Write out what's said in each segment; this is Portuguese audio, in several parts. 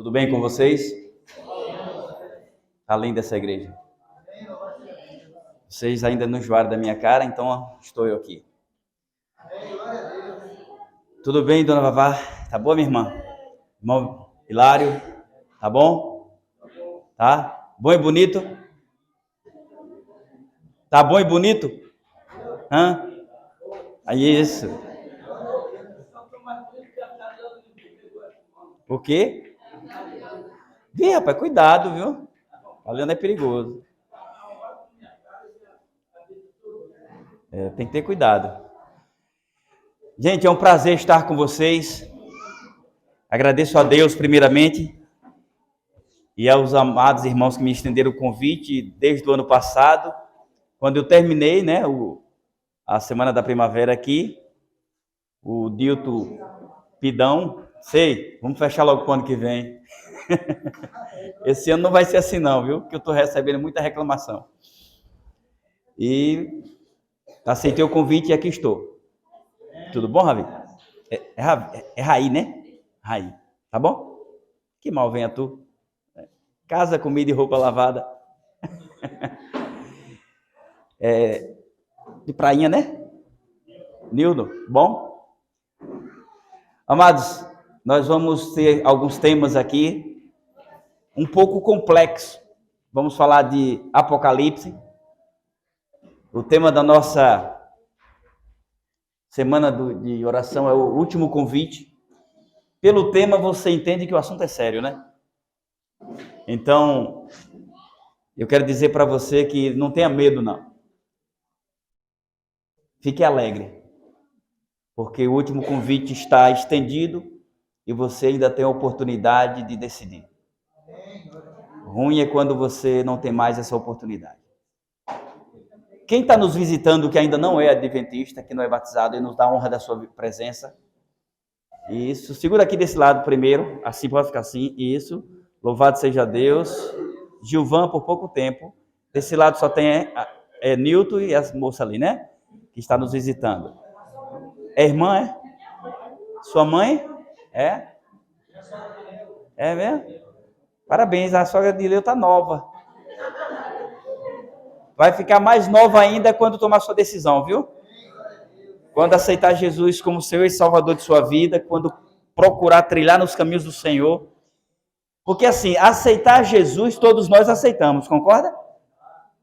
Tudo bem com vocês? Além dessa igreja. Vocês ainda não enjoaram da minha cara, então estou eu aqui. Tudo bem, dona Vavá? Tá boa, minha irmã? Irmão Hilário? Tá bom? Tá? Bom e bonito? Tá bom e bonito? Hã? Aí isso. Por quê? Vê, rapaz, cuidado, viu? Olhando é perigoso. Tem que ter cuidado. Gente, é um prazer estar com vocês. Agradeço a Deus primeiramente e aos amados irmãos que me estenderam o convite desde o ano passado, quando eu terminei, né, a Semana da Primavera aqui. O Dilto Pidão, vamos fechar logo para o ano que vem. Esse ano não vai ser assim não, viu? Porque eu estou recebendo muita reclamação. E aceitei o convite e aqui estou. Tudo bom, Ravi? É Raí, né? Raí, tá bom? Que mal venha tu. Casa, comida e roupa lavada. De prainha, né? Nildo, bom? Amados, nós vamos ter alguns temas aqui um pouco complexos. Vamos falar de Apocalipse. O tema da nossa semana de oração é o último convite. Pelo tema você entende que o assunto é sério, né? Então, eu quero dizer para você que não tenha medo, não. Fique alegre, porque o último convite está estendido e você ainda tem a oportunidade de decidir. Ruim é quando você não tem mais essa oportunidade. Quem está nos visitando que ainda não é adventista, que não é batizado, e nos dá a honra da sua presença. Isso, segura aqui desse lado primeiro, assim pode ficar assim, isso. Louvado seja Deus. Gilvan, por pouco tempo. Desse lado só tem Nilton e as moças ali, né? Que está nos visitando. É irmã, é? Sua mãe? É? É mesmo? Parabéns, a sogra de Leo está nova. Vai ficar mais nova ainda quando tomar sua decisão, viu? Quando aceitar Jesus como seu e salvador de sua vida, quando procurar trilhar nos caminhos do Senhor. Porque assim, aceitar Jesus, todos nós aceitamos, concorda?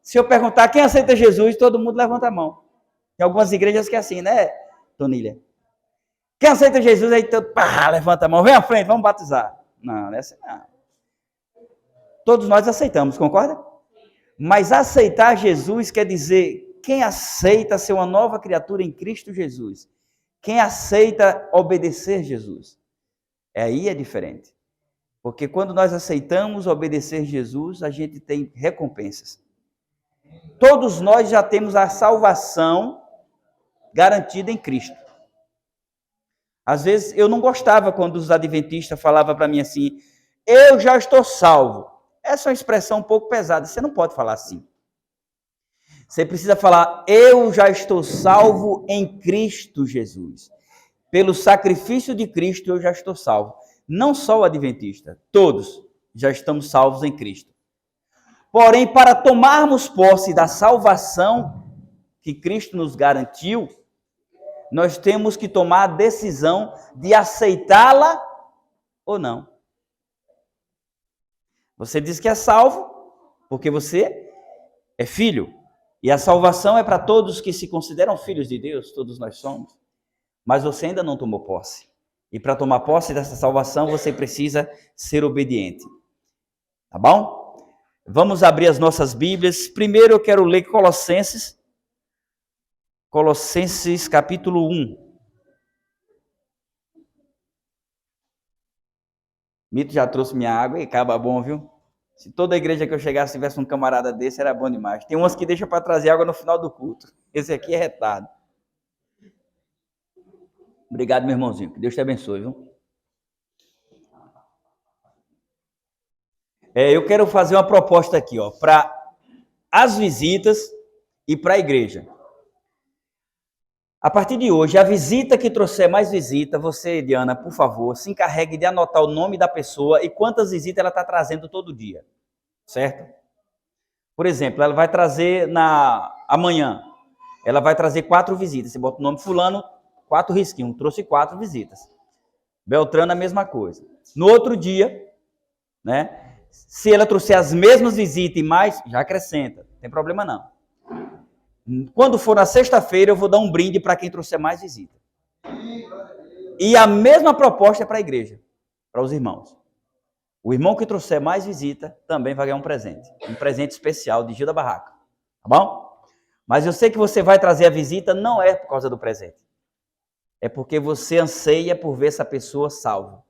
Se eu perguntar quem aceita Jesus, todo mundo levanta a mão. Tem algumas igrejas que é assim, né, Tonília? Quem aceita Jesus, aí todo, levanta a mão, vem à frente, vamos batizar. Não, não é assim não. Todos nós aceitamos, concorda? Mas aceitar Jesus quer dizer quem aceita ser uma nova criatura em Cristo Jesus. Quem aceita obedecer Jesus. Aí é diferente. Porque quando nós aceitamos obedecer Jesus, a gente tem recompensas. Todos nós já temos a salvação garantida em Cristo. Às vezes eu não gostava quando os adventistas falavam para mim assim, eu já estou salvo. Essa é uma expressão um pouco pesada, você não pode falar assim. Você precisa falar, eu já estou salvo em Cristo Jesus. Pelo sacrifício de Cristo eu já estou salvo. Não só o adventista, todos já estamos salvos em Cristo. Porém, para tomarmos posse da salvação que Cristo nos garantiu, nós temos que tomar a decisão de aceitá-la ou não. Você diz que é salvo porque você é filho. E a salvação é para todos que se consideram filhos de Deus, todos nós somos. Mas você ainda não tomou posse. E para tomar posse dessa salvação, você precisa ser obediente. Tá bom? Vamos abrir as nossas Bíblias. Primeiro eu quero ler Colossenses capítulo 1. Mito já trouxe minha água e acaba bom, viu? Se toda a igreja que eu chegasse tivesse um camarada desse, era bom demais. Tem umas que deixam para trazer água no final do culto. Esse aqui é retado. Obrigado, meu irmãozinho. Que Deus te abençoe, viu? Eu quero fazer uma proposta aqui, ó, para as visitas e para a igreja. A partir de hoje, a visita que trouxer mais visita, você, Diana, por favor, se encarregue de anotar o nome da pessoa e quantas visitas ela está trazendo todo dia, certo? Por exemplo, ela vai trazer amanhã, ela vai trazer 4 visitas. Você bota o nome fulano, 4 risquinhos, trouxe 4 visitas. Beltrano, a mesma coisa. No outro dia, né? Se ela trouxer as mesmas visitas e mais, já acrescenta, não tem problema não. Quando for na sexta-feira, eu vou dar um brinde para quem trouxer mais visita. E a mesma proposta é para a igreja, para os irmãos. O irmão que trouxer mais visita também vai ganhar um presente especial de Gil da Barraca, tá bom? Mas eu sei que você vai trazer a visita, não é por causa do presente. É porque você anseia por ver essa pessoa salva.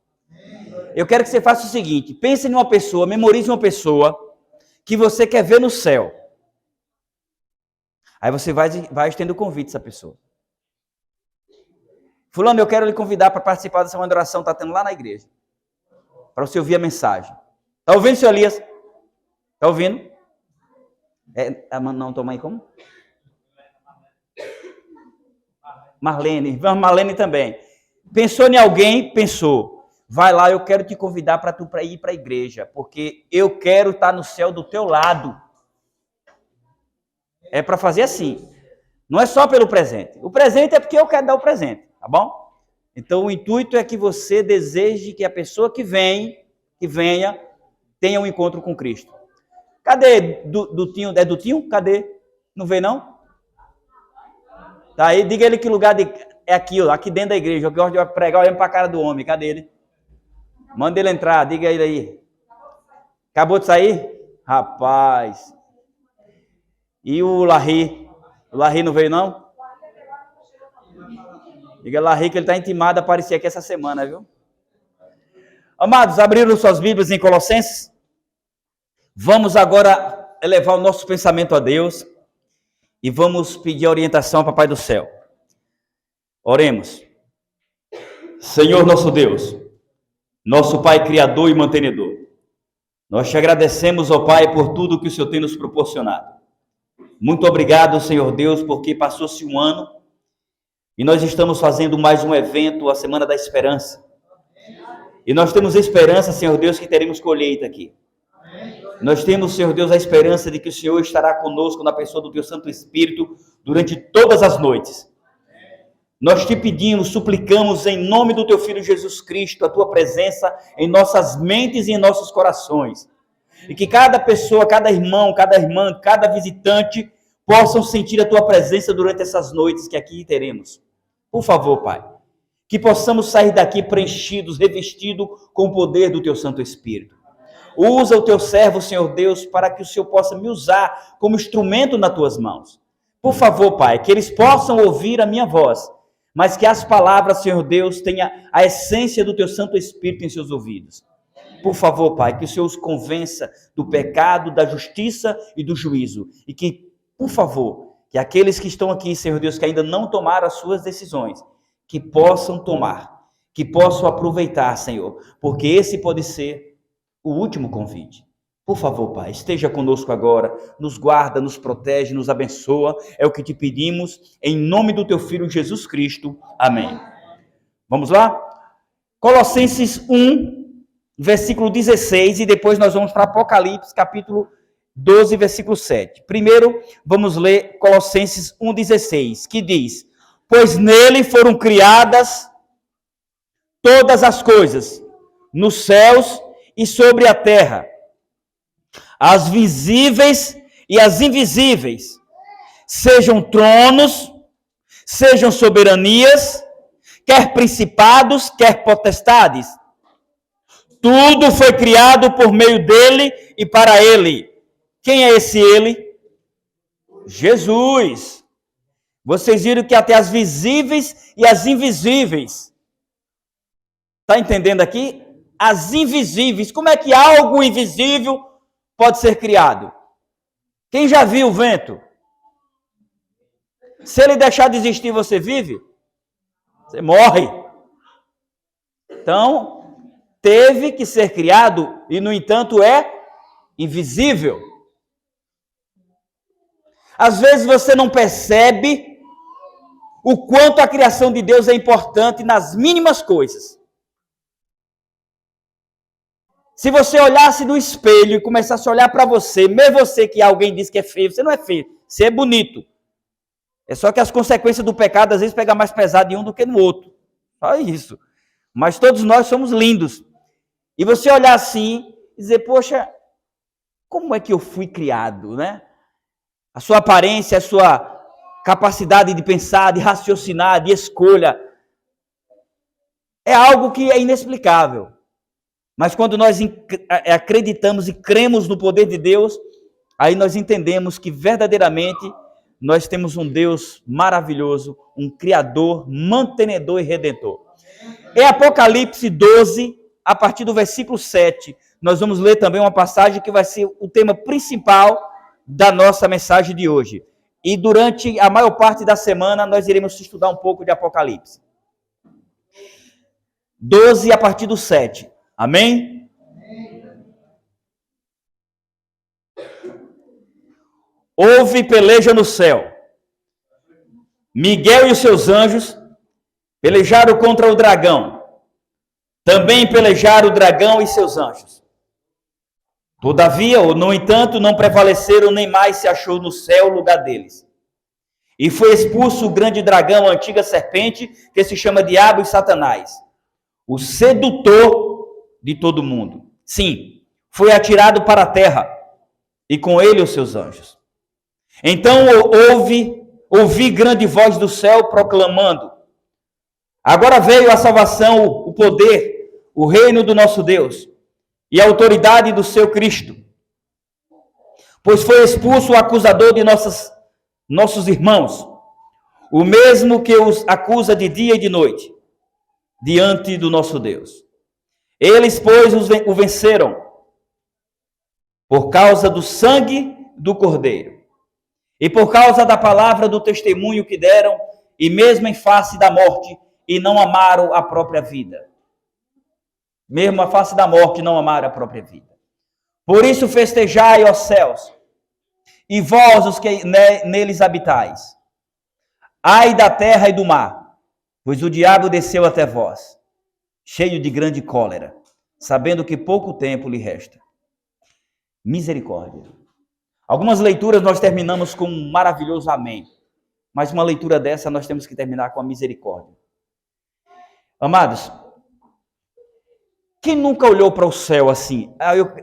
Eu quero que você faça o seguinte, pense em uma pessoa, memorize uma pessoa que você quer ver no céu. Aí você vai estender o convite a essa pessoa. Fulano, eu quero lhe convidar para participar dessa oração que está tendo lá na igreja. Para você ouvir a mensagem. Está ouvindo, senhor Elias? Está ouvindo? Não, toma aí como? Marlene. Marlene também. Pensou em alguém? Pensou. Vai lá, eu quero te convidar para tu ir para a igreja. Porque eu quero estar no céu do teu lado. É para fazer assim. Não é só pelo presente. O presente é porque eu quero dar o presente, tá bom? Então o intuito é que você deseje que a pessoa que venha, tenha um encontro com Cristo. Cadê Dutinho? É Dutinho? Cadê? Não veio não? Tá aí, diga ele que lugar é aqui, ó, aqui dentro da igreja. Eu gosto de pregar olhando para a cara do homem. Cadê ele? Manda ele entrar, diga ele aí. Acabou de sair? Rapaz. E o Larry? O Larry não veio, não? Diga Larry que ele está intimado a aparecer aqui essa semana, viu? Amados, abriram suas Bíblias em Colossenses? Vamos agora elevar o nosso pensamento a Deus e vamos pedir orientação ao Papai do Céu. Oremos. Senhor nosso Deus, nosso Pai Criador e Mantenedor, nós te agradecemos, ó Pai, por tudo que o Senhor tem nos proporcionado. Muito obrigado, Senhor Deus, porque passou-se um ano e nós estamos fazendo mais um evento, a Semana da Esperança. E nós temos esperança, Senhor Deus, que teremos colheita aqui. Nós temos, Senhor Deus, a esperança de que o Senhor estará conosco na pessoa do Teu Santo Espírito durante todas as noites. Nós te pedimos, suplicamos em nome do Teu Filho Jesus Cristo, a Tua presença em nossas mentes e em nossos corações. E que cada pessoa, cada irmão, cada irmã, cada visitante possam sentir a Tua presença durante essas noites que aqui teremos. Por favor, Pai, que possamos sair daqui preenchidos, revestidos com o poder do Teu Santo Espírito. Usa o Teu servo, Senhor Deus, para que o Senhor possa me usar como instrumento nas Tuas mãos. Por favor, Pai, que eles possam ouvir a minha voz, mas que as palavras, Senhor Deus, tenham a essência do Teu Santo Espírito em seus ouvidos. Por favor, Pai, que o Senhor os convença do pecado, da justiça e do juízo. E que, por favor, que aqueles que estão aqui, Senhor Deus, que ainda não tomaram as suas decisões, que possam tomar, que possam aproveitar, Senhor, porque esse pode ser o último convite. Por favor, Pai, esteja conosco agora, nos guarda, nos protege, nos abençoa, é o que te pedimos, em nome do Teu Filho Jesus Cristo. Amém. Vamos lá? Colossenses 1, versículo 16, e depois nós vamos para Apocalipse, capítulo 12, versículo 7. Primeiro, vamos ler Colossenses 1,16, que diz: pois nele foram criadas todas as coisas, nos céus e sobre a terra, as visíveis e as invisíveis, sejam tronos, sejam soberanias, quer principados, quer potestades. Tudo foi criado por meio dele e para ele. Quem é esse ele? Jesus. Vocês viram que até as visíveis e as invisíveis. Está entendendo aqui? As invisíveis. Como é que algo invisível pode ser criado? Quem já viu o vento? Se ele deixar de existir, você vive? Você morre. Então, teve que ser criado e, no entanto, é invisível. Às vezes você não percebe o quanto a criação de Deus é importante nas mínimas coisas. Se você olhasse no espelho e começasse a olhar para você, mesmo você que alguém diz que é feio, você não é feio, você é bonito. É só que as consequências do pecado às vezes pegam mais pesado em um do que no outro. Só isso. Mas todos nós somos lindos. E você olhar assim e dizer, poxa, como é que eu fui criado, né? A sua aparência, a sua capacidade de pensar, de raciocinar, de escolha, é algo que é inexplicável. Mas quando nós acreditamos e cremos no poder de Deus, aí nós entendemos que verdadeiramente nós temos um Deus maravilhoso, um Criador, mantenedor e redentor. Em Apocalipse 12, a partir do versículo 7, nós vamos ler também uma passagem que vai ser o tema principal da nossa mensagem de hoje. E durante a maior parte da semana nós iremos estudar um pouco de Apocalipse. 12 a partir do 7. Amém? Houve peleja no céu. Miguel e os seus anjos pelejaram contra o dragão. Também pelejaram o dragão e seus anjos. Todavia, ou no entanto, não prevaleceram, nem mais se achou no céu o lugar deles. E foi expulso o grande dragão, a antiga serpente, que se chama Diabo e Satanás, o sedutor de todo mundo. Sim, foi atirado para a terra, e com ele os seus anjos. Então ouvi grande voz do céu proclamando: agora veio a salvação, o poder, o reino do nosso Deus e a autoridade do seu Cristo. Pois foi expulso o acusador de nossos irmãos, o mesmo que os acusa de dia e de noite, diante do nosso Deus. Eles, pois, o venceram por causa do sangue do Cordeiro e por causa da palavra do testemunho que deram, e mesmo em face da morte, e não amaram a própria vida. Mesmo a face da morte, não amaram a própria vida. Por isso festejai, ó céus, e vós os que neles habitais. Ai da terra e do mar, pois o diabo desceu até vós, cheio de grande cólera, sabendo que pouco tempo lhe resta. Misericórdia. Algumas leituras nós terminamos com um maravilhoso amém, mas uma leitura dessa nós temos que terminar com a misericórdia. Amados, quem nunca olhou para o céu assim?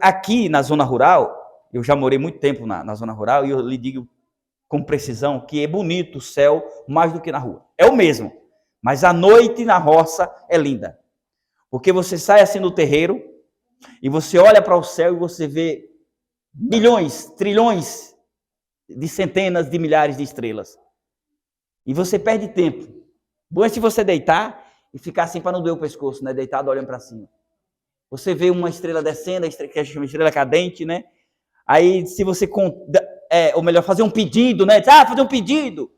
Aqui na zona rural, eu já morei muito tempo na zona rural, e eu lhe digo com precisão que é bonito o céu mais do que na rua. É o mesmo, mas a noite na roça é linda. Porque você sai assim no terreiro, e você olha para o céu e você vê milhões, trilhões de centenas de milhares de estrelas. E você perde tempo. Bom é se você deitar e ficar assim para não doer o pescoço, né? Deitado olhando para cima. Você vê uma estrela descendo, que a gente chama de estrela cadente, né? Aí se você, ou melhor, fazer um pedido, né? Fazer um pedido.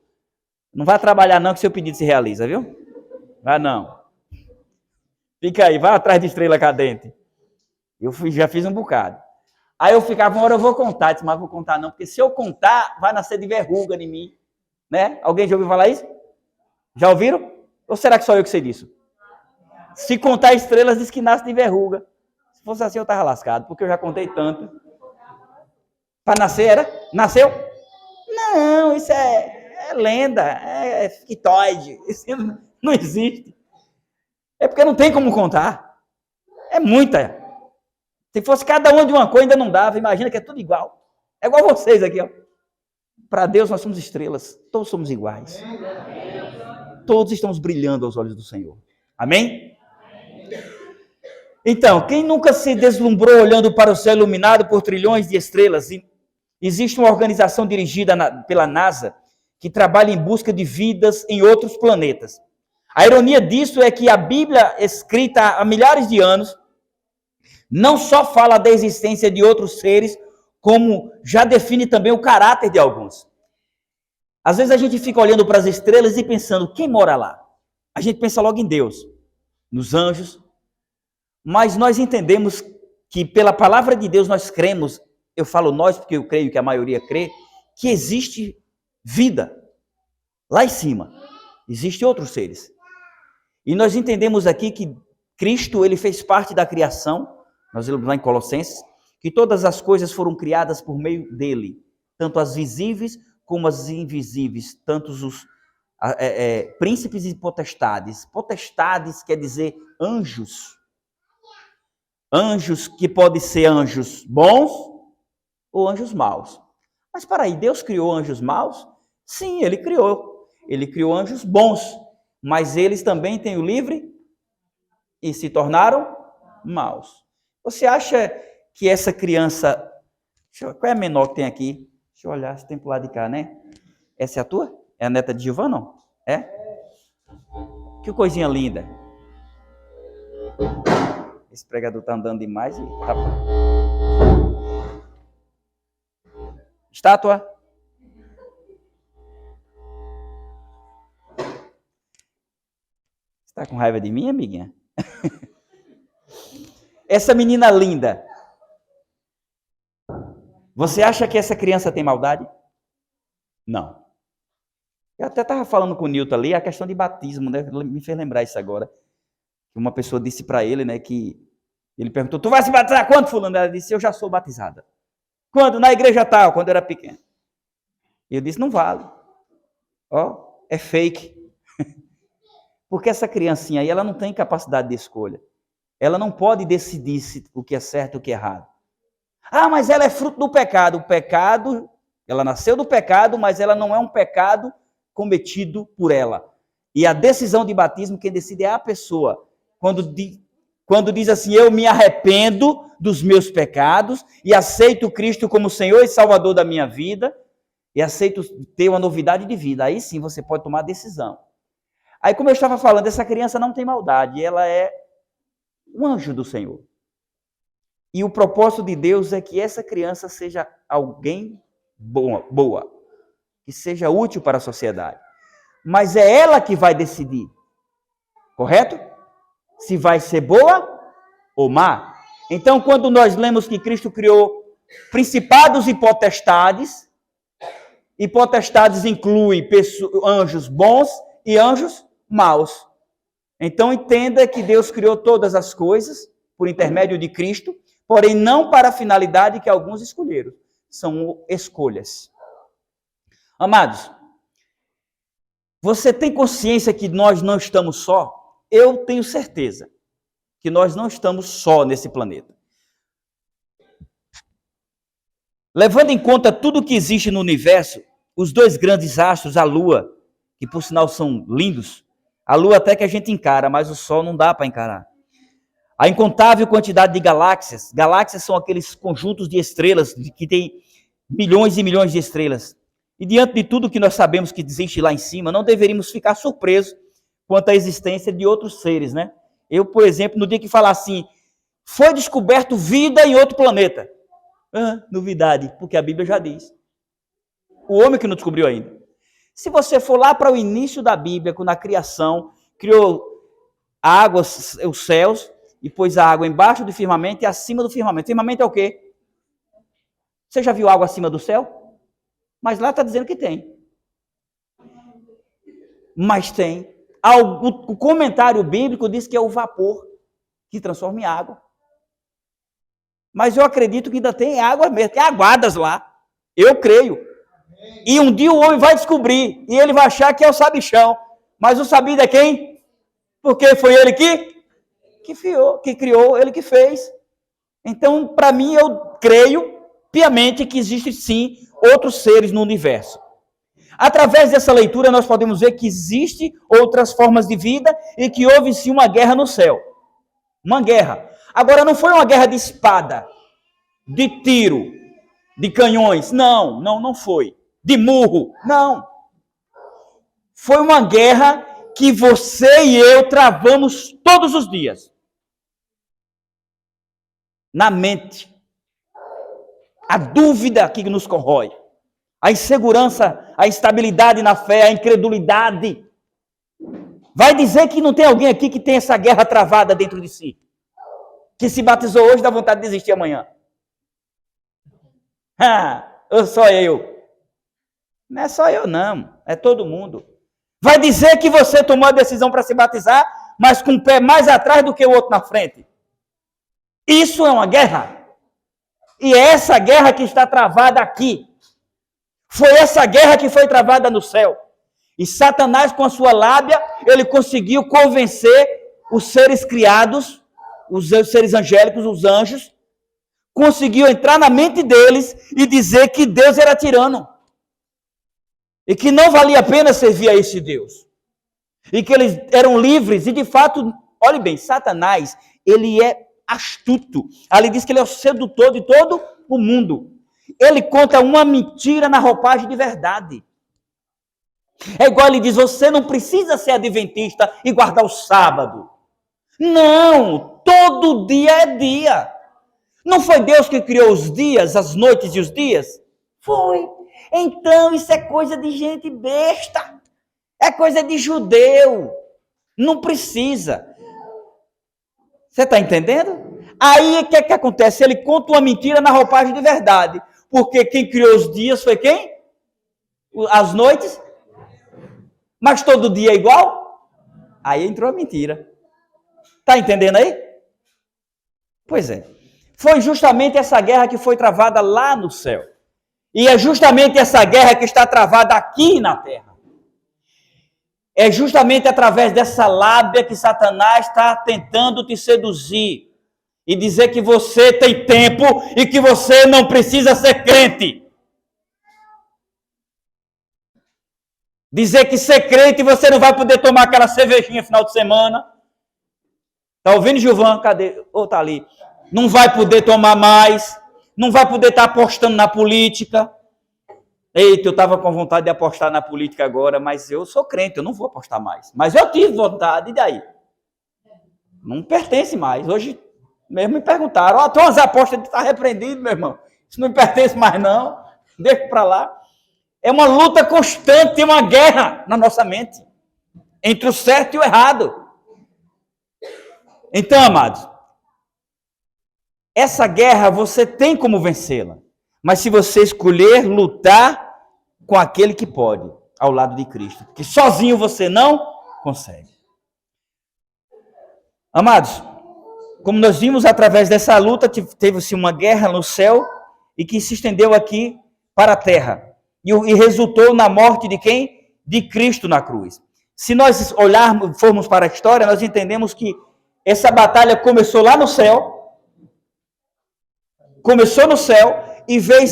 Não vai trabalhar não que seu pedido se realiza, viu? Vai não. Fica aí, vai atrás de estrela cadente. Eu já fiz um bocado. Aí eu ficava, uma hora eu vou contar, disse, mas vou contar não, porque se eu contar, vai nascer de verruga em mim, né? Alguém já ouviu falar isso? Já ouviram? Ou será que só eu que sei disso? Se contar estrelas, diz que nasce de verruga. Se fosse assim, eu estava lascado, porque eu já contei tanto. Para nascer, era? Nasceu? Não, isso é lenda, é fictóide, isso não existe. É porque não tem como contar. É muita. Se fosse cada um de uma coisa, ainda não dava. Imagina que é tudo igual. É igual vocês aqui, ó. Para Deus nós somos estrelas. Todos somos iguais. Todos estamos brilhando aos olhos do Senhor. Amém? Então, quem nunca se deslumbrou olhando para o céu iluminado por trilhões de estrelas? Existe uma organização dirigida pela NASA que trabalha em busca de vidas em outros planetas. A ironia disso é que a Bíblia, escrita há milhares de anos, não só fala da existência de outros seres, como já define também o caráter de alguns. Às vezes a gente fica olhando para as estrelas e pensando, quem mora lá? A gente pensa logo em Deus, nos anjos, mas nós entendemos que pela palavra de Deus nós cremos, eu falo nós porque eu creio que a maioria crê, que existe vida lá em cima. Existem outros seres. E nós entendemos aqui que Cristo, ele fez parte da criação, nós lemos lá em Colossenses, que todas as coisas foram criadas por meio dele, tanto as visíveis como as invisíveis, tanto os príncipes e potestades. Potestades quer dizer anjos. Anjos que podem ser anjos bons ou anjos maus. Mas para aí, Deus criou anjos maus? Sim, ele criou. Ele criou anjos bons, mas eles também têm o livre e se tornaram maus. Você acha que essa criança... Qual é a menor que tem aqui? Deixa eu olhar se tem pro lado de cá, né? Essa é a tua? É a neta de Gilvan, não? É? Que coisinha linda. Esse pregador tá andando demais e... Estátua. Você tá com raiva de mim, amiguinha? Essa menina linda. Você acha que essa criança tem maldade? Não. Eu até estava falando com o Nilton ali, a questão de batismo, né? Me fez lembrar isso agora. Uma pessoa disse para ele, né, que ele perguntou, tu vai se batizar quando, fulano? Ela disse, eu já sou batizada. Quando? Na igreja tal, quando eu era pequeno. E eu disse, não vale. Ó, é fake. Porque essa criancinha aí, ela não tem capacidade de escolha. Ela não pode decidir o que é certo e o que é errado. Ah, mas ela é fruto do pecado. O pecado, ela nasceu do pecado, mas ela não é um pecado cometido por ela. E a decisão de batismo, quem decide é a pessoa. Quando diz assim, eu me arrependo dos meus pecados e aceito Cristo como Senhor e Salvador da minha vida e aceito ter uma novidade de vida. Aí sim você pode tomar a decisão. Aí, como eu estava falando, essa criança não tem maldade, ela é um anjo do Senhor. E o propósito de Deus é que essa criança seja alguém boa, que seja útil para a sociedade. Mas é ela que vai decidir, correto? Se vai ser boa ou má. Então, quando nós lemos que Cristo criou principados e potestades inclui anjos bons e anjos maus. Então, entenda que Deus criou todas as coisas por intermédio de Cristo, porém não para a finalidade que alguns escolheram. São escolhas. Amados, você tem consciência que nós não estamos só? Eu tenho certeza que nós não estamos só nesse planeta. Levando em conta tudo que existe no universo, os dois grandes astros, a Lua, que por sinal são lindos, a Lua até que a gente encara, mas o Sol não dá para encarar. A incontável quantidade de galáxias. Galáxias são aqueles conjuntos de estrelas que tem milhões e milhões de estrelas. E diante de tudo que nós sabemos que existe lá em cima, não deveríamos ficar surpresos quanto à existência de outros seres, né? Eu, por exemplo, no dia que falar assim, foi descoberto vida em outro planeta. Novidade, porque a Bíblia já diz. O homem que não descobriu ainda. Se você for lá para o início da Bíblia, quando a criação criou a água, os céus, e pôs a água embaixo do firmamento e acima do firmamento. Firmamento é o quê? Você já viu água acima do céu? Mas lá está dizendo que tem. Mas tem. O comentário bíblico diz que é o vapor que transforma em água. Mas eu acredito que ainda tem água mesmo, tem aguadas lá. Eu creio. E um dia o homem vai descobrir, e ele vai achar que é o sabichão. Mas o sabido é quem? Porque foi ele que criou, ele que fez. Então, para mim, eu creio piamente que existem sim outros seres no universo. Através dessa leitura, nós podemos ver que existem outras formas de vida e que houve sim uma guerra no céu. Uma guerra. Agora, não foi uma guerra de espada, de tiro, de canhões. Não foi. De murro. Não. Foi uma guerra que você e eu travamos todos os dias. Na mente. A dúvida que nos corrói. A insegurança, a instabilidade na fé, a incredulidade. Vai dizer que não tem alguém aqui que tem essa guerra travada dentro de si. Que se batizou hoje dá vontade de desistir amanhã. Só eu. Não é só eu não, é todo mundo. Vai dizer que você tomou a decisão para se batizar, mas com o pé mais atrás do que o outro na frente. Isso é uma guerra. E é essa guerra que está travada aqui. Foi essa guerra que foi travada no céu. E Satanás, com a sua lábia, ele conseguiu convencer os seres criados, os seres angélicos, os anjos, conseguiu entrar na mente deles e dizer que Deus era tirano. E que não valia a pena servir a esse Deus. E que eles eram livres. E de fato, olhe bem, Satanás, ele é astuto. Ali diz que ele é o sedutor de todo o mundo. Ele conta uma mentira na roupagem de verdade. É igual ele diz, você não precisa ser adventista e guardar o sábado. Não, todo dia é dia. Não foi Deus que criou os dias, as noites e os dias? Foi. Então isso é coisa de gente besta. É coisa de judeu. Não precisa. Você está entendendo? Aí o que é que acontece? Ele conta uma mentira na roupagem de verdade. Porque quem criou os dias foi quem? As noites? Mas todo dia é igual? Aí entrou a mentira. Está entendendo aí? Pois é. Foi justamente essa guerra que foi travada lá no céu. E é justamente essa guerra que está travada aqui na terra. É justamente através dessa lábia que Satanás está tentando te seduzir. E dizer que você tem tempo e que você não precisa ser crente. Dizer que ser crente você não vai poder tomar aquela cervejinha final de semana. Tá ouvindo, Gilvan? Cadê? Ou tá ali? Não vai poder tomar mais. Não vai poder estar apostando na política. Eita, eu estava com vontade de apostar na política agora, mas eu sou crente, eu não vou apostar mais. Mas eu tive vontade, e daí? Não pertence mais. Hoje mesmo me perguntaram, ó, tem umas apostas que está repreendido, meu irmão. Isso não me pertence mais não, deixa para lá. É uma luta constante, uma guerra na nossa mente, entre o certo e o errado. Então, amados, essa guerra você tem como vencê-la, mas se você escolher lutar com aquele que pode, ao lado de Cristo, porque sozinho você não consegue. Amados, como nós vimos através dessa luta, teve-se uma guerra no céu e que se estendeu aqui para a terra. E resultou na morte de quem? De Cristo na cruz. Se nós formos para a história, nós entendemos que essa batalha começou lá no céu, e veio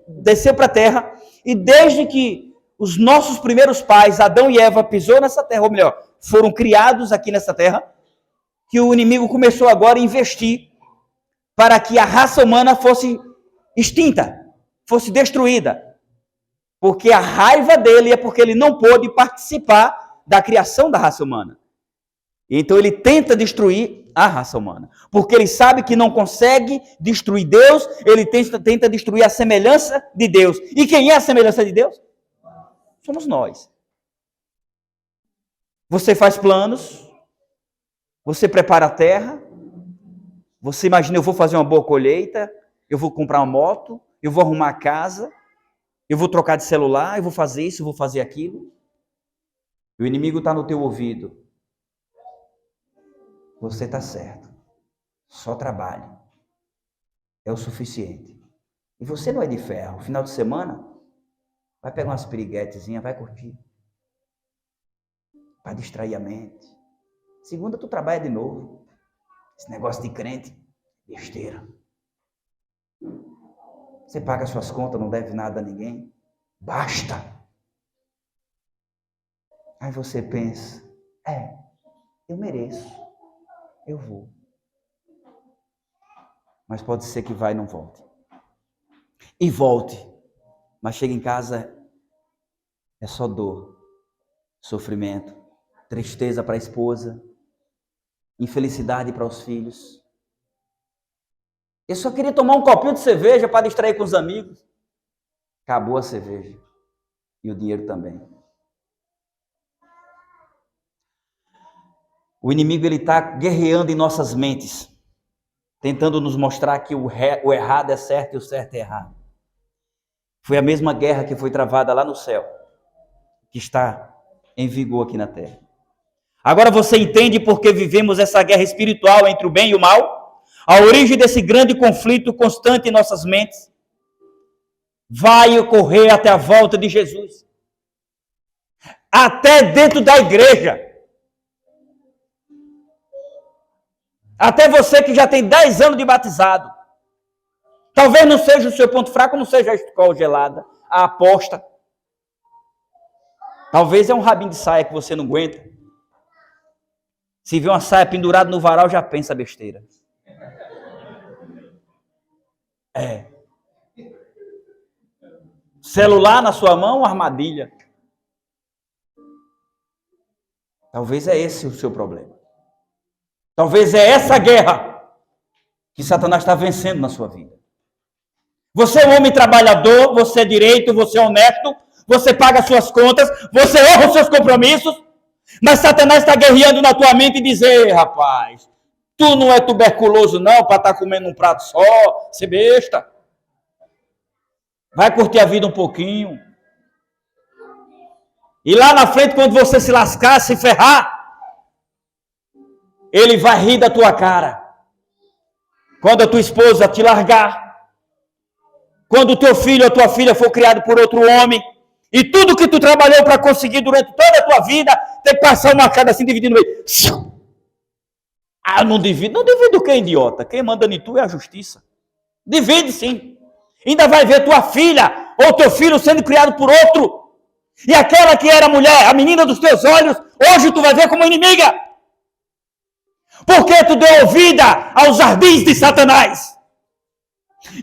descer para a terra, e desde que os nossos primeiros pais, Adão e Eva, pisou nessa terra, ou melhor, foram criados aqui nessa terra, que o inimigo começou agora a investir para que a raça humana fosse extinta, fosse destruída. Porque a raiva dele é porque ele não pôde participar da criação da raça humana. Então ele tenta destruir a raça humana. Porque ele sabe que não consegue destruir Deus, ele tenta destruir a semelhança de Deus. E quem é a semelhança de Deus? Somos nós. Você faz planos, você prepara a terra, você imagina, eu vou fazer uma boa colheita, eu vou comprar uma moto, eu vou arrumar a casa, eu vou trocar de celular, eu vou fazer isso, eu vou fazer aquilo. E o inimigo está no teu ouvido. Você está certo. Só trabalhe. É o suficiente. E você não é de ferro. Final de semana, vai pegar umas piriguetezinhas, vai curtir. Para distrair a mente. Segunda, tu trabalha de novo. Esse negócio de crente, besteira. Você paga suas contas, não deve nada a ninguém. Basta. Aí você pensa, eu mereço. Eu vou. Mas pode ser que vai e não volte. E volte. Mas chega em casa, é só dor, sofrimento, tristeza para a esposa, infelicidade para os filhos. Eu só queria tomar um copinho de cerveja para distrair com os amigos. Acabou a cerveja. E o dinheiro também. O inimigo está guerreando em nossas mentes, tentando nos mostrar que o errado é certo e o certo é errado. Foi a mesma guerra que foi travada lá no céu, que está em vigor aqui na terra. Agora você entende por que vivemos essa guerra espiritual entre o bem e o mal? A origem desse grande conflito constante em nossas mentes vai ocorrer até a volta de Jesus. Até dentro da igreja. Até você que já tem 10 anos de batizado. Talvez não seja o seu ponto fraco, não seja a escola gelada, a aposta. Talvez é um rabinho de saia que você não aguenta. Se vê uma saia pendurada no varal, já pensa besteira. Celular na sua mão, uma armadilha. Talvez é esse o seu problema. Talvez é essa guerra que Satanás está vencendo na sua vida. Você é um homem trabalhador, você é direito, você é honesto, você paga suas contas, você honra os seus compromissos, mas Satanás está guerreando na tua mente e diz: ei, rapaz, tu não é tuberculoso não para estar comendo um prato só, você besta. Vai curtir a vida um pouquinho. E lá na frente, quando você se lascar, se ferrar, ele vai rir da tua cara. Quando a tua esposa te largar, quando o teu filho ou a tua filha for criado por outro homem, e tudo que tu trabalhou para conseguir durante toda a tua vida, tem que passar uma cara assim, dividindo no meio. Ah, não divide. Não divide o que, idiota? Quem manda em tu é a justiça. Divide sim. Ainda vai ver tua filha ou teu filho sendo criado por outro. E aquela que era mulher, a menina dos teus olhos, hoje tu vai ver como inimiga. Porque tu deu ouvida aos ardis de Satanás.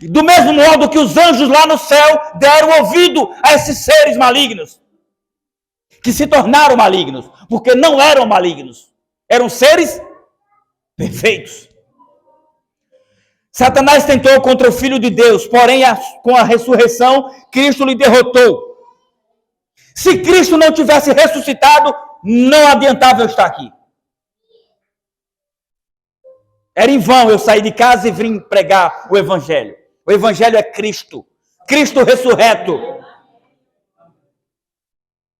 Do mesmo modo que os anjos lá no céu deram ouvido a esses seres malignos. Que se tornaram malignos. Porque não eram malignos. Eram seres perfeitos. Satanás tentou contra o Filho de Deus, porém com a ressurreição, Cristo lhe derrotou. Se Cristo não tivesse ressuscitado, não adiantava eu estar aqui. Era em vão eu sair de casa e vim pregar o Evangelho. O Evangelho é Cristo. Cristo ressurreto.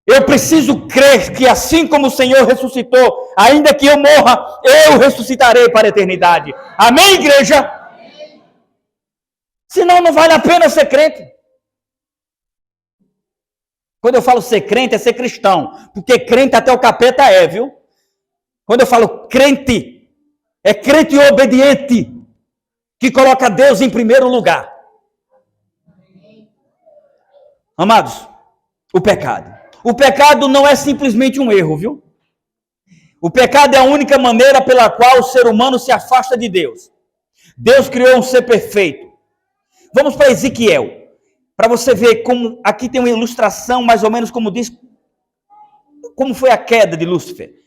Eu preciso crer que assim como o Senhor ressuscitou, ainda que eu morra, eu ressuscitarei para a eternidade. Amém, igreja? Senão não vale a pena ser crente. Quando eu falo ser crente, é ser cristão. Porque crente até o capeta é, viu? Quando eu falo crente, é crente obediente, que coloca Deus em primeiro lugar. Amados, o pecado. O pecado não é simplesmente um erro, viu? O pecado é a única maneira pela qual o ser humano se afasta de Deus. Deus criou um ser perfeito. Vamos para Ezequiel, para você ver como, aqui tem uma ilustração, mais ou menos como diz, como foi a queda de Lúcifer.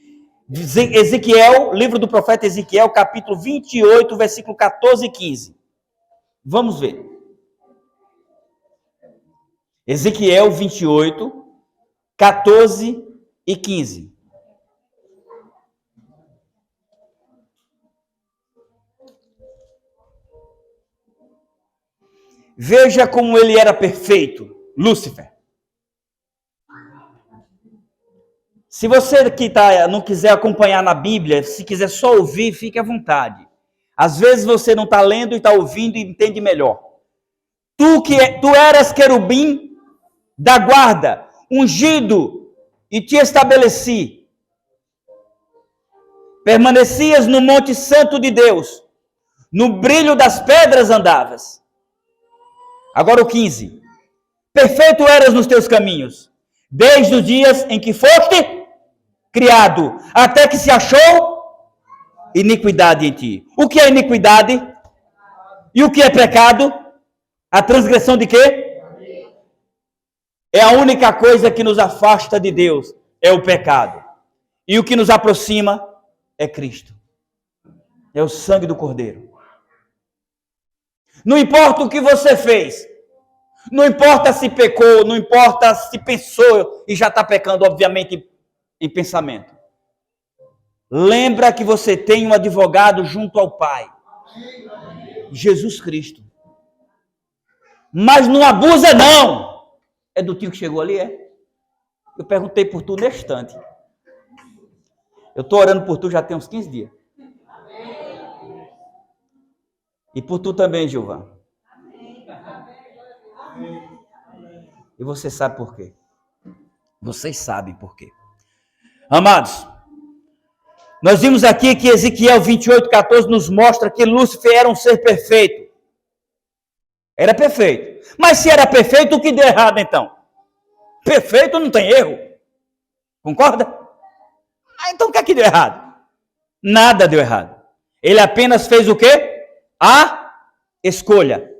Ezequiel, livro do profeta Ezequiel, capítulo 28, versículo 14 e 15. Vamos ver. Ezequiel 28, 14 e 15. Veja como ele era perfeito, Lúcifer. Se você que não quiser acompanhar na Bíblia, se quiser só ouvir, fique à vontade. Às vezes você não está lendo e está ouvindo e entende melhor. Tu eras querubim da guarda, ungido, e te estabeleci. Permanecias no monte santo de Deus, no brilho das pedras andavas. Agora o 15. Perfeito eras nos teus caminhos, desde os dias em que foste criado, até que se achou iniquidade em ti. O que é iniquidade? E o que é pecado? A transgressão de quê? É a única coisa que nos afasta de Deus, é o pecado. E o que nos aproxima é Cristo. É o sangue do Cordeiro. Não importa o que você fez. Não importa se pecou, não importa se pensou e já está pecando, obviamente, em pensamento. Lembra que você tem um advogado junto ao Pai. Jesus Cristo. Mas não abusa não. É do tio que chegou ali, é? Eu perguntei por tu neste instante. Eu estou orando por tu já tem uns 15 dias. E por tu também, Gilvan. E você sabe por quê? Vocês sabem por quê. Amados, nós vimos aqui que Ezequiel 28:14 nos mostra que Lúcifer era um ser perfeito. Era perfeito. Mas se era perfeito, o que deu errado então? Perfeito não tem erro. Concorda? Então o que é que deu errado? Nada deu errado. Ele apenas fez o quê? A escolha.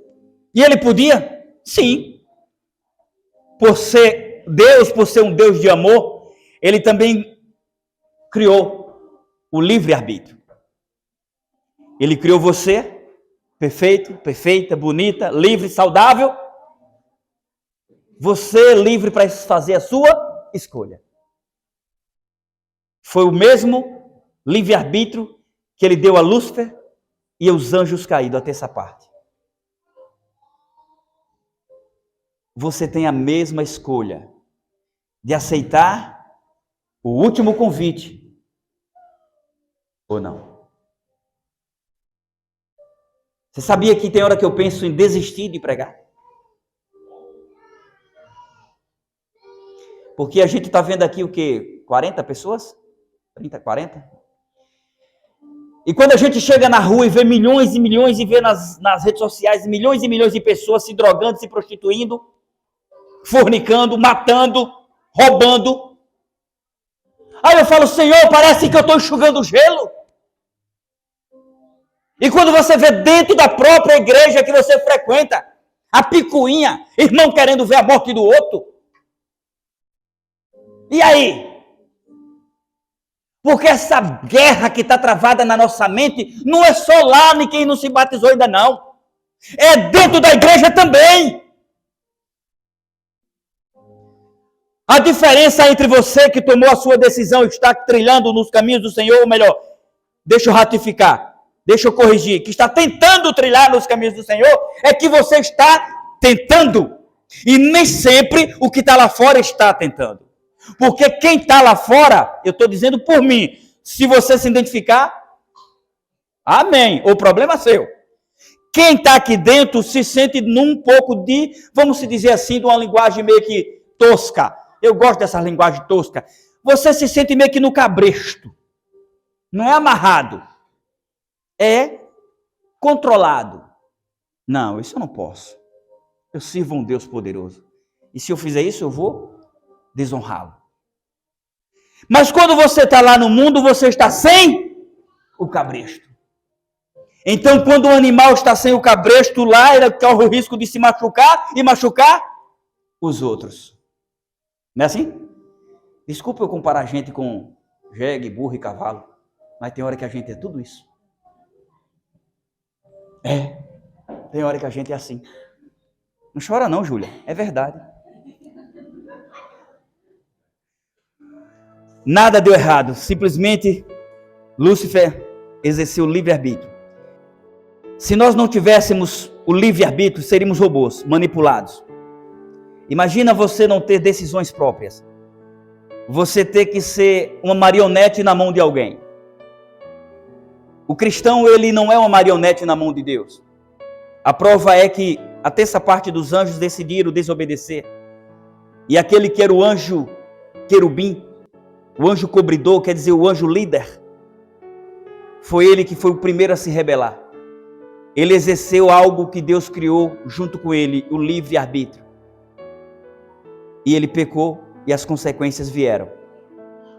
E ele podia? Sim. Por ser Deus, por ser um Deus de amor, ele também criou o livre-arbítrio. Ele criou você, perfeito, perfeita, bonita, livre, saudável. Você é livre para fazer a sua escolha. Foi o mesmo livre-arbítrio que ele deu a Lúcifer e aos anjos caídos, até essa parte. Você tem a mesma escolha de aceitar o último convite ou não. Você sabia que tem hora que eu penso em desistir de pregar? Porque a gente está vendo aqui o quê? 40 pessoas? 30, 40? E quando a gente chega na rua e vê milhões e milhões, e vê nas redes sociais milhões e milhões de pessoas se drogando, se prostituindo, fornicando, matando, roubando. Aí eu falo, Senhor, parece que eu estou enxugando gelo. E quando você vê dentro da própria igreja que você frequenta, a picuinha, irmão querendo ver a morte do outro. E aí? Porque essa guerra que está travada na nossa mente não é só lá em quem não se batizou ainda não. É dentro da igreja também. A diferença entre você que tomou a sua decisão e está trilhando nos caminhos do Senhor, ou melhor, deixa eu ratificar, deixa eu corrigir, que está tentando trilhar nos caminhos do Senhor, é que você está tentando. E nem sempre o que está lá fora está tentando. Porque quem está lá fora, eu estou dizendo por mim, se você se identificar, amém, o problema é seu. Quem está aqui dentro se sente num pouco de, vamos dizer assim, de uma linguagem meio que tosca. Eu gosto dessa linguagem tosca. Você se sente meio que no cabresto. Não é amarrado. É controlado. Não, isso eu não posso. Eu sirvo um Deus poderoso. E se eu fizer isso, eu vou desonrá-lo. Mas quando você está lá no mundo, você está sem o cabresto. Então, quando o animal está sem o cabresto lá, ele corre o risco de se machucar e machucar os outros. Não é assim? Desculpa eu comparar a gente com jegue, burro e cavalo, mas tem hora que a gente é tudo isso. Tem hora que a gente é assim. Não chora não, Júlia, é verdade. Nada deu errado, simplesmente Lúcifer exerceu o livre-arbítrio. Se nós não tivéssemos o livre-arbítrio, seríamos robôs, manipulados. Imagina você não ter decisões próprias. Você ter que ser uma marionete na mão de alguém. O cristão, ele não é uma marionete na mão de Deus. A prova é que a terça parte dos anjos decidiram desobedecer. E aquele que era o anjo querubim, o anjo cobridor, quer dizer, o anjo líder, foi ele que foi o primeiro a se rebelar. Ele exerceu algo que Deus criou junto com ele, o livre-arbítrio. E ele pecou e as consequências vieram.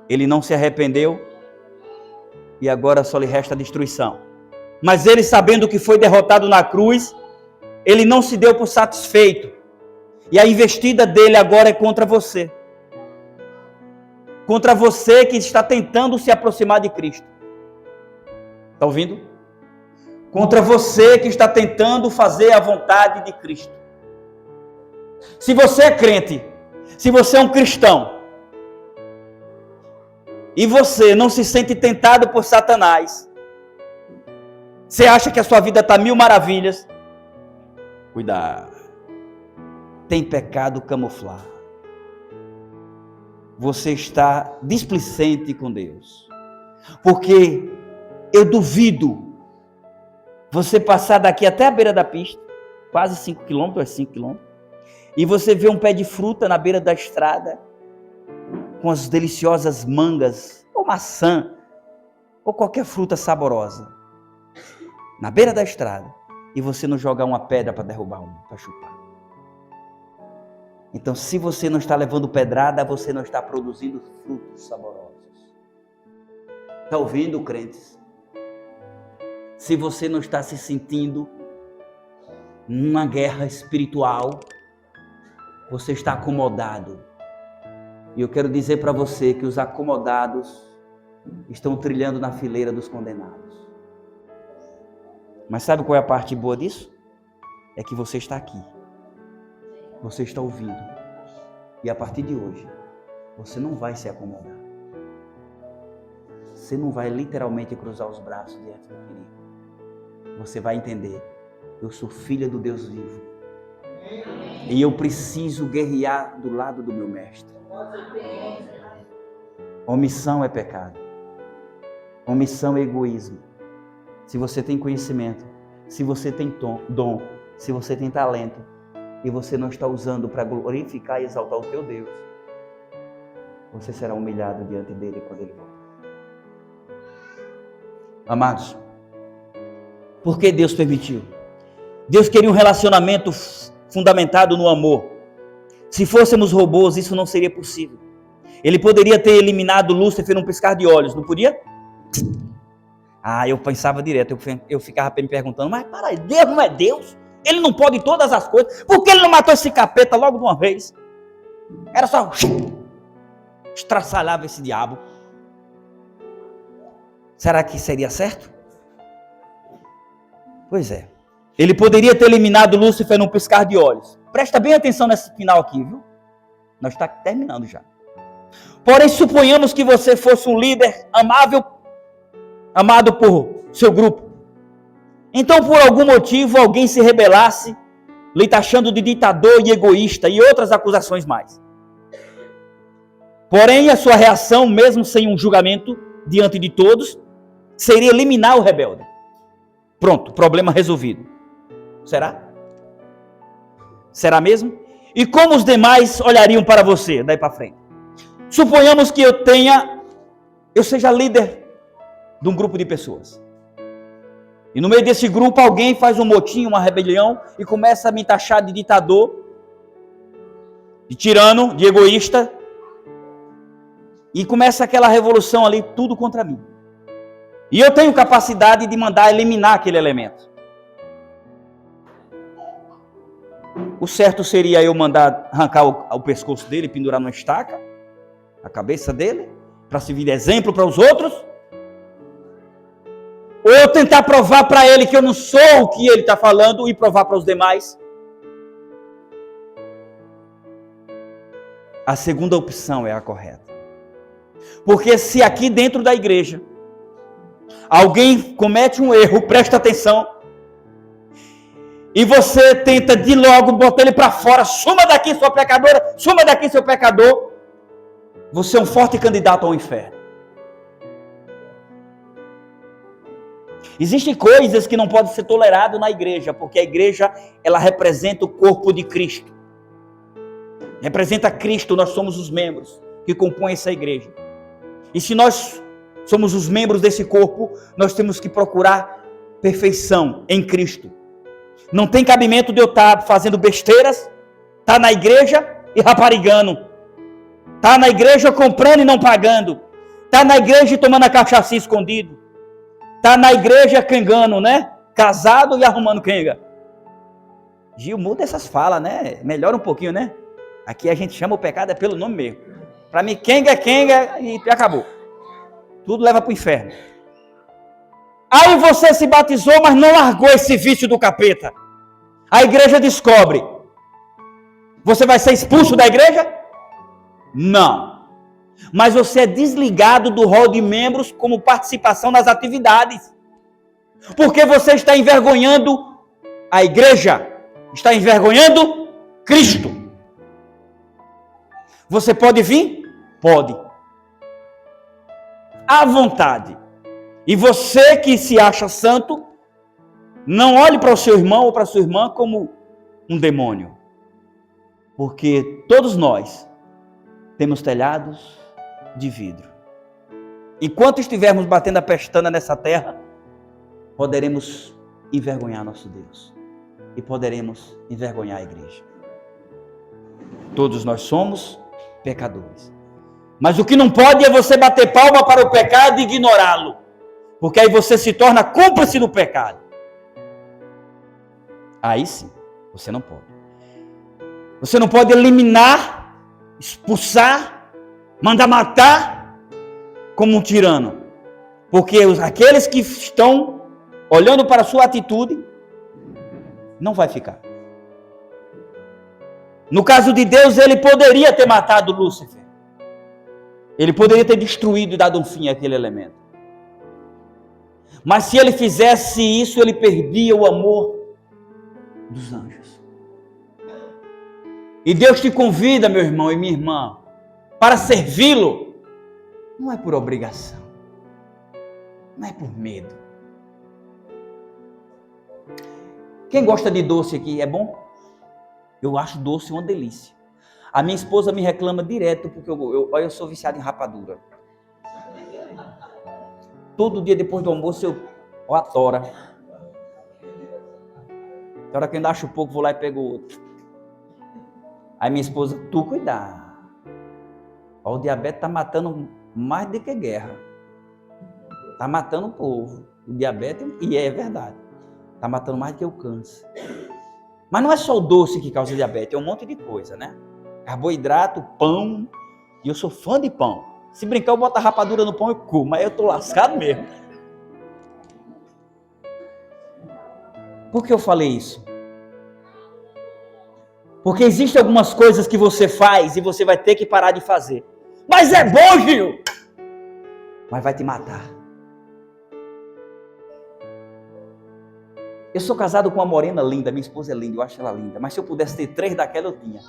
Ele não se arrependeu e agora só lhe resta a destruição. Mas ele, sabendo que foi derrotado na cruz, ele não se deu por satisfeito. E a investida dele agora é contra você. Contra você que está tentando se aproximar de Cristo. Está ouvindo? Contra você que está tentando fazer a vontade de Cristo. Se você é crente, se você é um cristão, e você não se sente tentado por Satanás, você acha que a sua vida está mil maravilhas, cuidado, tem pecado camuflado. você está displicente com Deus. Porque eu duvido você passar daqui até a beira da pista, quase 5 quilômetros, é 5 quilômetros, e você vê um pé de fruta na beira da estrada, com as deliciosas mangas, ou maçã, ou qualquer fruta saborosa, na beira da estrada, e você não jogar uma pedra para derrubar um, para chupar. Então, se você não está levando pedrada, você não está produzindo frutos saborosos. Está ouvindo, crentes? Se você não está se sentindo numa guerra espiritual, você está acomodado. E eu quero dizer para você que os acomodados estão trilhando na fileira dos condenados. Mas sabe qual é a parte boa disso? É que você está aqui. Você está ouvindo. E a partir de hoje, você não vai se acomodar. Você não vai literalmente cruzar os braços diante do perigo. Você vai entender: eu sou filha do Deus vivo. E eu preciso guerrear do lado do meu mestre. Omissão é pecado. Omissão é egoísmo. Se você tem conhecimento, se você tem dom, se você tem talento, e você não está usando para glorificar e exaltar o teu Deus, você será humilhado diante dele quando ele voltar. Amados, por que Deus permitiu? Deus queria um relacionamento fundamentado no amor. Se fôssemos robôs, isso não seria possível. Ele poderia ter eliminado Lúcifer num piscar de olhos, não podia? Eu pensava direto, eu ficava me perguntando, mas para aí, Deus não é Deus? Ele não pode todas as coisas? Por que ele não matou esse capeta logo de uma vez? Era só estraçalhava esse diabo. Será que seria certo? Pois é. Ele poderia ter eliminado Lúcifer num piscar de olhos. Presta bem atenção nesse final aqui, viu? Nós estamos terminando já. Porém, suponhamos que você fosse um líder amável, amado por seu grupo. Então, por algum motivo, alguém se rebelasse, lhe taxando de ditador e egoísta e outras acusações mais. Porém, a sua reação, mesmo sem um julgamento diante de todos, seria eliminar o rebelde. Pronto, problema resolvido. Será? Será mesmo? E como os demais olhariam para você daí para frente? Suponhamos que eu seja líder de um grupo de pessoas. E no meio desse grupo alguém faz um motim, uma rebelião e começa a me taxar de ditador, de tirano, de egoísta. E começa aquela revolução ali, tudo contra mim. E eu tenho capacidade de mandar eliminar aquele elemento. O certo seria eu mandar arrancar o pescoço dele, pendurar numa estaca, a cabeça dele, para servir de exemplo para os outros. Ou eu tentar provar para ele que eu não sou o que ele está falando e provar para os demais. A segunda opção é a correta. Porque se aqui dentro da igreja alguém comete um erro, presta atenção, e você tenta de logo botar ele para fora, suma daqui sua pecadora, suma daqui seu pecador, você é um forte candidato ao inferno. Existem coisas que não podem ser toleradas na igreja, porque a igreja, ela representa o corpo de Cristo. Representa Cristo, nós somos os membros que compõem essa igreja. E se nós somos os membros desse corpo, nós temos que procurar perfeição em Cristo. Não tem cabimento de eu estar fazendo besteiras, estar na igreja e raparigando, estar na igreja comprando e não pagando, estar na igreja e tomando a cachaça escondido, estar na igreja cangando, né? Casado e arrumando quenga. Gil, muda essas falas, né? Melhora um pouquinho, né? Aqui a gente chama o pecado é pelo nome mesmo. Para mim, quenga é quenga e acabou. Tudo leva para o inferno. Aí você se batizou, mas não largou esse vício do capeta. A igreja descobre. Você vai ser expulso da igreja? Não. Mas você é desligado do rol de membros como participação nas atividades. Porque você está envergonhando a igreja. Está envergonhando Cristo. Você pode vir Pode. À vontade. E você que se acha santo, não olhe para o seu irmão ou para a sua irmã como um demônio. Porque todos nós temos telhados de vidro. Enquanto estivermos batendo a pestana nessa terra, poderemos envergonhar nosso Deus. E poderemos envergonhar a igreja. Todos nós somos pecadores. Mas o que não pode é você bater palma para o pecado e ignorá-lo. Porque aí você se torna cúmplice do pecado. Aí sim, você não pode. Você não pode eliminar, expulsar, mandar matar como um tirano. Porque aqueles que estão olhando para a sua atitude, não vai ficar. No caso de Deus, ele poderia ter matado Lúcifer. Ele poderia ter destruído e dado um fim àquele elemento. Mas se ele fizesse isso, ele perdia o amor dos anjos. E Deus te convida, meu irmão e minha irmã, para servi-lo. Não é por obrigação. Não é por medo. Quem gosta de doce aqui, é bom? Eu acho doce uma delícia. A minha esposa me reclama direto, porque eu sou viciado em rapadura. Todo dia depois do almoço eu adoro. Na hora que eu ainda acho pouco, vou lá e pego outro. Aí minha esposa, tu cuidado. O diabetes está matando mais do que guerra. Está matando o povo. O diabetes, e é verdade, está matando mais do que o câncer. Mas não é só o doce que causa diabetes, é um monte de coisa, né? Carboidrato, pão, e eu sou fã de pão. Se brincar, eu boto a rapadura no pão e como, mas eu tô lascado mesmo. Por que eu falei isso? Porque existem algumas coisas que você faz e você vai ter que parar de fazer. Mas é bom, Gil! Mas vai te matar. Eu sou casado com uma morena linda, minha esposa é linda, eu acho ela linda. Mas se eu pudesse ter 3 daquela, eu tinha.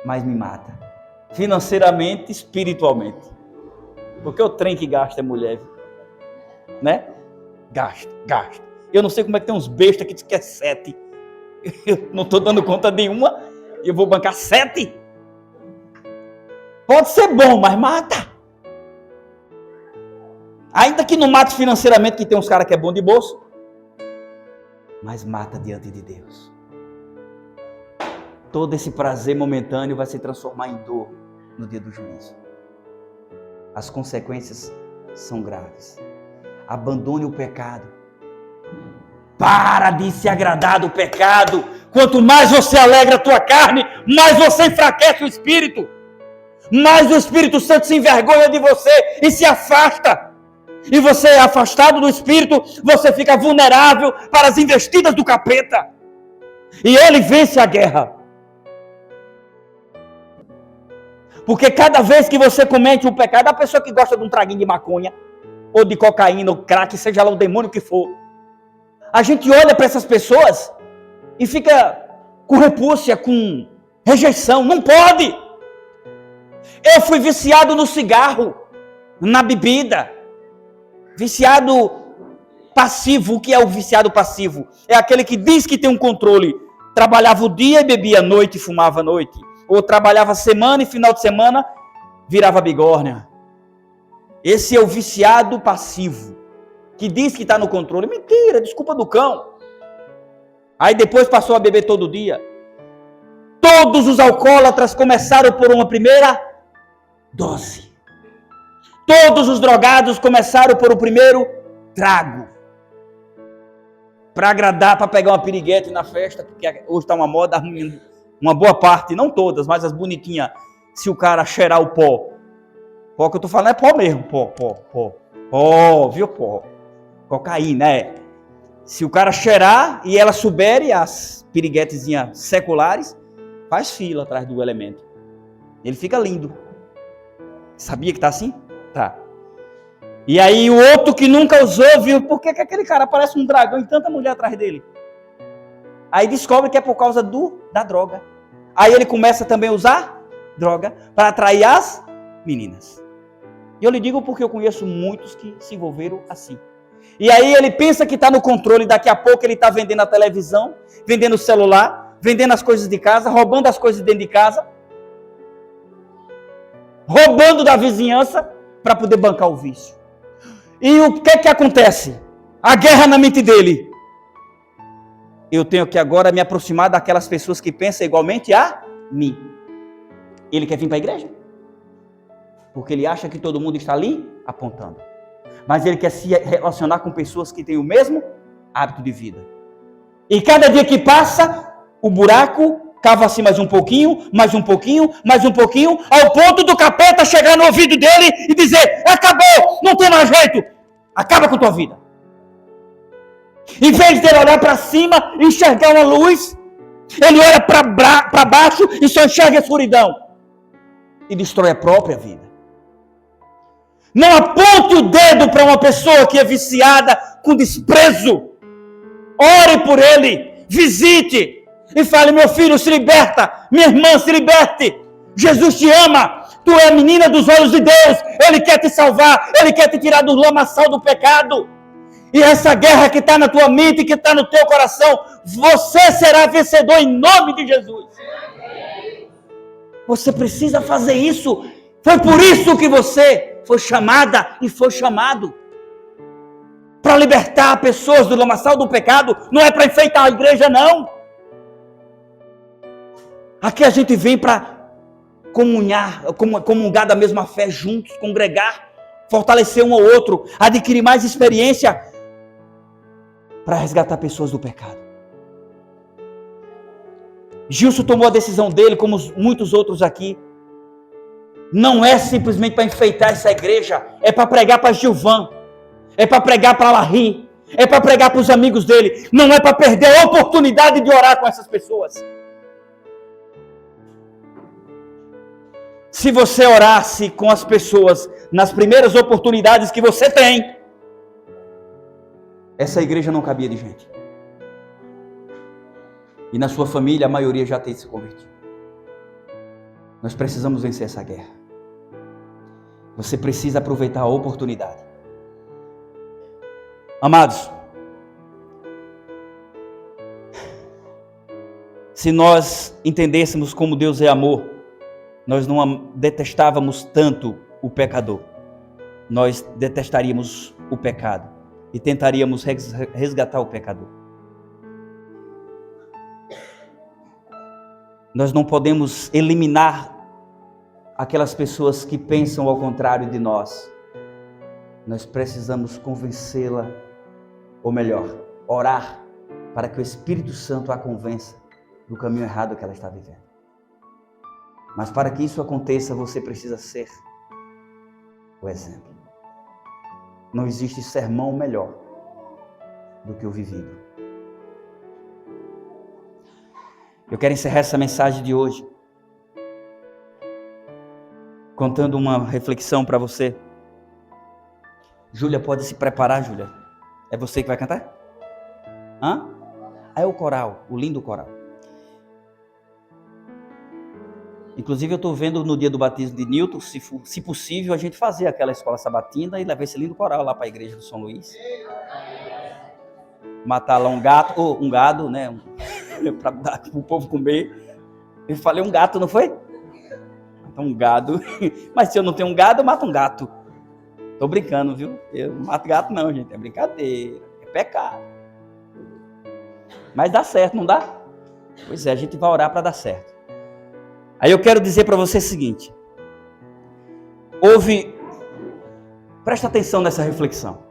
Mas me mata. Financeiramente, espiritualmente. Porque o trem que gasta é mulher. Né? Gasta. Eu não sei como é que tem uns bestas que diz que é 7. Eu não estou dando conta de uma e eu vou bancar 7. Pode ser bom, mas mata. Ainda que não mate financeiramente, que tem uns caras que é bom de bolso. Mas mata diante de Deus. Todo esse prazer momentâneo vai se transformar em dor no dia do juízo. As consequências são graves. Abandone o pecado. Para de se agradar do pecado. Quanto mais você alegra a tua carne, mais você enfraquece o Espírito. Mais o Espírito Santo se envergonha de você e se afasta. E você é afastado do Espírito, você fica vulnerável para as investidas do capeta. E ele vence a guerra. Porque cada vez que você comete um pecado, a pessoa que gosta de um traguinho de maconha, ou de cocaína, ou crack, seja lá o demônio que for, a gente olha para essas pessoas e fica com repúdia, com rejeição. Não pode! Eu fui viciado no cigarro, na bebida. Viciado passivo. O que é o viciado passivo? É aquele que diz que tem um controle. Trabalhava o dia e bebia à noite e fumava à noite. Ou trabalhava semana e final de semana virava bigorna. Esse é o viciado passivo, que diz que está no controle. Mentira, desculpa do cão. Aí depois passou a beber todo dia. Todos os alcoólatras começaram por uma primeira dose. Todos os drogados começaram por o primeiro trago. Para agradar, para pegar uma piriguete na festa, porque hoje está uma moda, uma boa parte, não todas, mas as bonitinhas, se o cara cheirar o pó. Pó que eu estou falando é pó mesmo, pó, viu, pó. Cocaína, é. Se o cara cheirar e ela souber, as piriguetezinhas seculares, faz fila atrás do elemento. Ele fica lindo. Sabia que tá assim? Tá. E aí o outro que nunca usou, viu? Por que aquele cara parece um dragão e tanta mulher atrás dele? Aí descobre que é por causa da droga. Aí ele começa também a usar droga, para atrair as meninas. E eu lhe digo porque eu conheço muitos que se envolveram assim. E aí ele pensa que está no controle, daqui a pouco ele está vendendo a televisão, vendendo o celular, vendendo as coisas de casa, roubando as coisas dentro de casa, roubando da vizinhança para poder bancar o vício. E o que acontece? A guerra na mente dele. Eu tenho que agora me aproximar daquelas pessoas que pensam igualmente a mim. Ele quer vir para a igreja? Porque ele acha que todo mundo está ali apontando. Mas ele quer se relacionar com pessoas que têm o mesmo hábito de vida. E cada dia que passa, o buraco cava assim mais um pouquinho, mais um pouquinho, mais um pouquinho, ao ponto do capeta chegar no ouvido dele e dizer: acabou, não tem mais jeito, acaba com a tua vida. Em vez de ele olhar para cima e enxergar uma luz, ele olha para baixo e só enxerga a escuridão. E destrói a própria vida. Não aponte o dedo para uma pessoa que é viciada com desprezo. Ore por ele, visite e fale: meu filho, se liberta, minha irmã, se liberte. Jesus te ama, tu é a menina dos olhos de Deus, Ele quer te salvar, Ele quer te tirar do lamaçal do pecado. E essa guerra que está na tua mente, que está no teu coração, você será vencedor em nome de Jesus. Você precisa fazer isso. Foi por isso que você foi chamada e foi chamado. Para libertar pessoas do lamaçal do pecado. Não é para enfeitar a igreja, não. Aqui a gente vem para comungar da mesma fé juntos, congregar, fortalecer um ao outro, adquirir mais experiência para resgatar pessoas do pecado. Gilson tomou a decisão dele, como muitos outros aqui. Não é simplesmente para enfeitar essa igreja, é para pregar para Gilvan, é para pregar para Larry, é para pregar para os amigos dele. Não é para perder a oportunidade de orar com essas pessoas. Se você orasse com as pessoas nas primeiras oportunidades que você tem, essa igreja não cabia de gente. E na sua família a maioria já tem se convertido. Nós precisamos vencer essa guerra. Você precisa aproveitar a oportunidade. Amados, se nós entendêssemos como Deus é amor, nós não detestávamos tanto o pecador. Nós detestaríamos o pecado e tentaríamos resgatar o pecador. Nós não podemos eliminar aquelas pessoas que pensam ao contrário de nós. Nós precisamos convencê-la, ou melhor, orar para que o Espírito Santo a convença do caminho errado que ela está vivendo. Mas para que isso aconteça, você precisa ser o exemplo. Não existe sermão melhor do que o vivido. Eu quero encerrar essa mensagem de hoje contando uma reflexão para você. Júlia, pode se preparar, Júlia. É você que vai cantar? Hã? É o coral, o lindo coral. Inclusive eu estou vendo no dia do batismo de Newton, se possível, a gente fazer aquela escola sabatina e levar esse lindo coral lá para a igreja do São Luís. Matar lá um gado, né? Para dar para o povo comer. Eu falei um gato, não foi? Matar um gado. Mas se eu não tenho um gado, eu mato um gato. Tô brincando, viu? Eu não mato gato não, gente. É brincadeira. É pecado. Mas dá certo, não dá? Pois é, a gente vai orar para dar certo. Aí eu quero dizer para você o seguinte. Presta atenção nessa reflexão.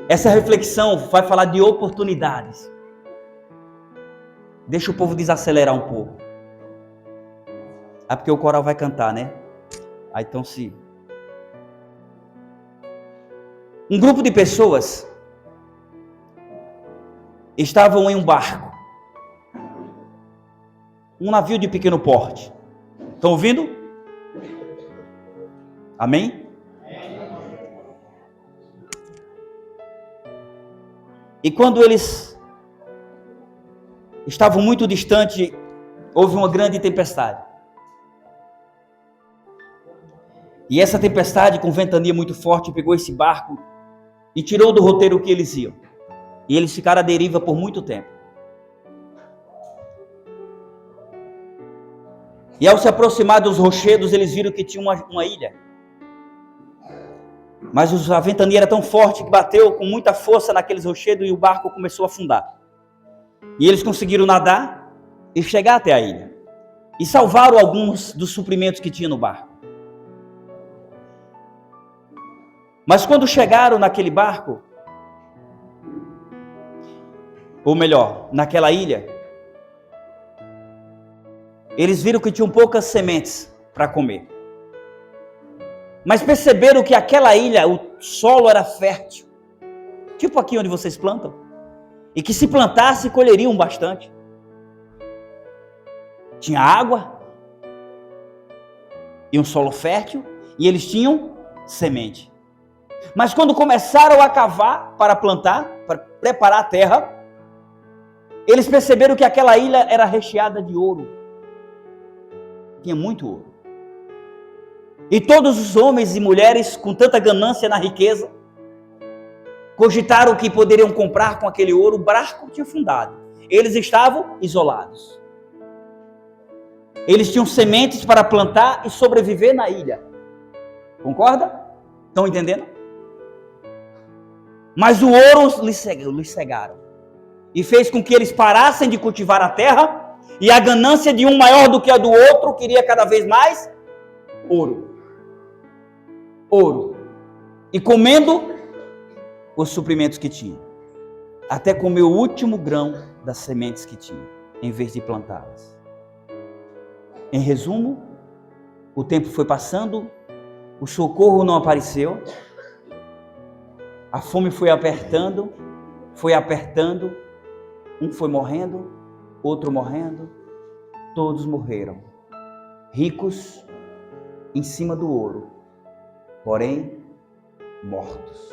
Essa reflexão vai falar de oportunidades. Deixa o povo desacelerar um pouco. Porque o coral vai cantar, né? Aí então um grupo de pessoas estavam em um barco. Um navio de pequeno porte. Estão ouvindo? Amém? E quando eles estavam muito distantes houve uma grande tempestade. E essa tempestade, com ventania muito forte, pegou esse barco e tirou do roteiro que eles iam. E eles ficaram à deriva por muito tempo. E ao se aproximar dos rochedos, eles viram que tinha uma ilha. Mas a ventania era tão forte que bateu com muita força naqueles rochedos e o barco começou a afundar. E eles conseguiram nadar e chegar até a ilha. E salvaram alguns dos suprimentos que tinha no barco. Mas quando chegaram naquele barco, ou melhor, naquela ilha, eles viram que tinham poucas sementes para comer. Mas perceberam que aquela ilha, o solo era fértil. Tipo aqui onde vocês plantam. E que se plantasse, colheriam bastante. Tinha água. E um solo fértil. E eles tinham semente. Mas quando começaram a cavar para plantar, para preparar a terra, eles perceberam que aquela ilha era recheada de ouro. Tinha muito ouro. E todos os homens e mulheres com tanta ganância na riqueza, cogitaram que poderiam comprar com aquele ouro. O barco tinha afundado. Eles estavam isolados. Eles tinham sementes para plantar e sobreviver na ilha. Concorda? Estão entendendo? Mas o ouro lhes cegaram. E fez com que eles parassem de cultivar a terra. E a ganância de um maior do que a do outro queria cada vez mais ouro. Ouro. E comendo os suprimentos que tinha. Até comer o último grão das sementes que tinha, em vez de plantá-las. Em resumo, o tempo foi passando, o socorro não apareceu, a fome foi apertando, um foi morrendo, outro morrendo, todos morreram, ricos em cima do ouro, porém mortos.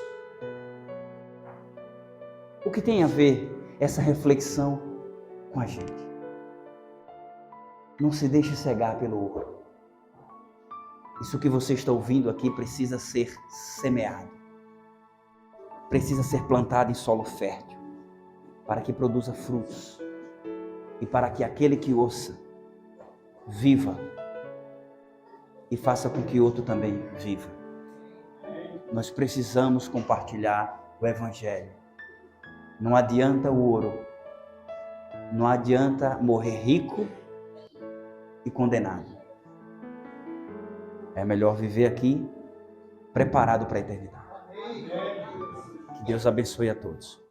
O que tem a ver essa reflexão com a gente? Não se deixe cegar pelo ouro. Isso que você está ouvindo aqui precisa ser semeado. Precisa ser plantado em solo fértil, para que produza frutos e para que aquele que ouça viva e faça com que outro também viva. Nós precisamos compartilhar o Evangelho. Não adianta o ouro, não adianta morrer rico e condenado. É melhor viver aqui preparado para a eternidade. Que Deus abençoe a todos.